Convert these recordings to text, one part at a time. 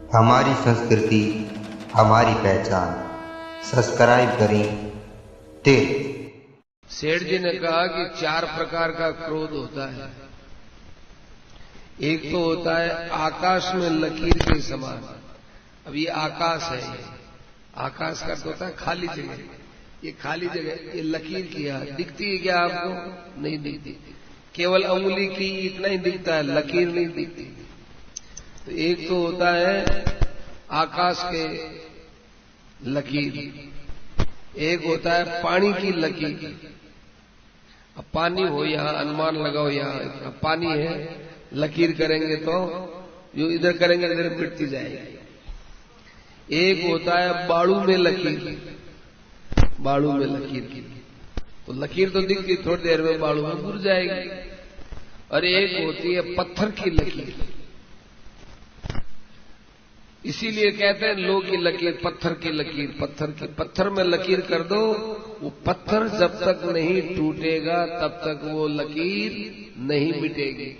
हमारी संस्कृति, हमारी पहचान। सब्सक्राइब करें तेज। सेठ जी ने कहा कि 4 प्रकार का क्रोध होता है। एक तो होता है आकाश में लकीर के समान। अब ये आकाश है, ये आकाश का तो होता है खाली जगह। ये खाली जगह, ये लकीर किया दिखती है क्या आपको? नहीं दिखती, केवल अंगुली की इतना ही दिखता है, लकीर नहीं दिखती। तो एक तो होता है आकाश के लकीर, एक होता है पानी की लकीर। अब पानी हो यहां, अनुमान लगाओ यहां इतना पानी है, लकीर करेंगे तो जो इधर करेंगे इधर मिटती जाएगी। एक होता है बाड़ू में लकीर, बाड़ू में लकीर की तो लकीर तो दिखती, थोड़ी देर में बाड़ू में घुस जाएगी। और एक होती है पत्थर की लकीर। इसीलिए कहते हैं लोह की लकीर, पत्थर की लकीर, पत्थर में लकीर कर दो, वो पत्थर जब तक नहीं टूटेगा तब तक वो लकीर नहीं मिटेगी।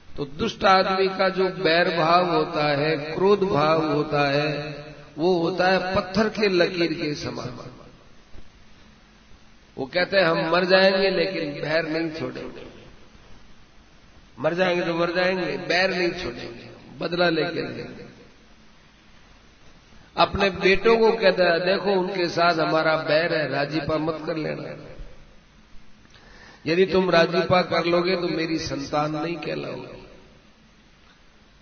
तो दुष्ट आदमी का जो बैर भाव होता है, क्रोध भाव होता है, वो होता है पत्थर के लकीर के समान। वो कहते हैं हम मर जाएंगे लेकिन बैर नहीं छोड़ेंगे, मर जाएंगे तो मर जाएंगे, बैर नहीं छोड़ेंगे, बदला लेके रहेंगे। अपने बेटों को कहता है देखो उनके साथ हमारा बैर है, राजीपा मत कर लेना। यदि तुम राजीपा कर लोगे तो मेरी संतान नहीं कहलाओगे,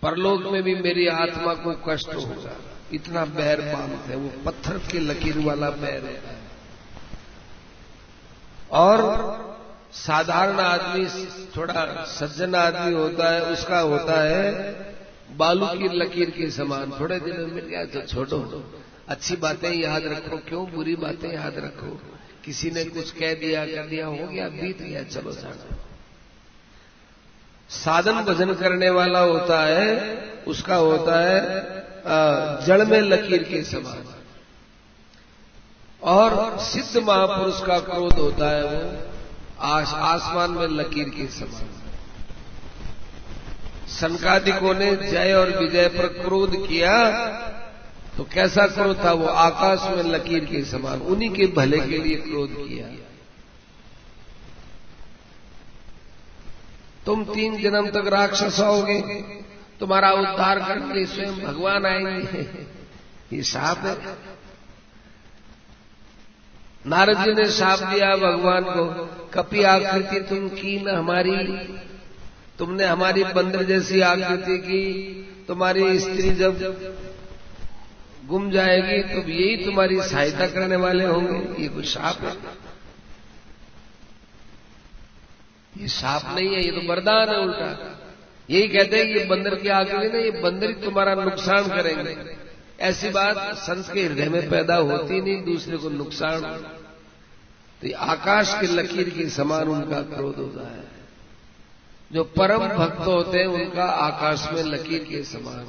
परलोक में भी मेरी आत्मा को कष्ट होगा। इतना बैर बांधते हैं, वो पत्थर की लकीर वाला बैर है। और साधारण आदमी, थोड़ा सज्जन आदमी होता है, उसका होता है बालू की लकीर के समान। थोड़े दिनों में क्या तो छोड़ो, अच्छी बातें याद रखो, क्यों बुरी बातें याद रखो। किसी ने कुछ कह दिया कर दिया, हो गया बीत गया, चलो जाना। साधन भजन करने वाला होता है, उसका होता है जड़ में लकीर के समान। और सिद्ध महापुरुष का क्रोध होता है वो आसमान में लकीर के समान। सनकादिकों ने जय और विजय पर क्रोध किया तो कैसा क्रोध था? वो आकाश में लकीर के समान, उन्हीं के भले के लिए क्रोध किया। तुम 3 जन्म तक राक्षस होगे, तुम्हारा उद्धार करने के लिए स्वयं भगवान आएंगे, ये शाप है। नारद जी ने शाप दिया भगवान को, कपि आकृति तुम की न हमारी, तुमने हमारी बंदर जैसी आकृति की, तुम्हारी स्त्री जब गुम जाएगी तो यही तुम्हारी सहायता करने वाले होंगे। ये कुछ शाप है? ये शाप नहीं है, ये तो वरदान है उल्टा। यही कहते हैं कि ये बंदर की आकृति नहीं, ये बंदर ही तुम्हारा नुकसान करेंगे। ऐसी बात संत के हृदय में पैदा होती नहीं, दूसरे को नुकसान। तो ये आकाश की लकीर के समान उनका क्रोध होता है। जो परम भक्त होते हैं उनका आकाश में लकीर के समान।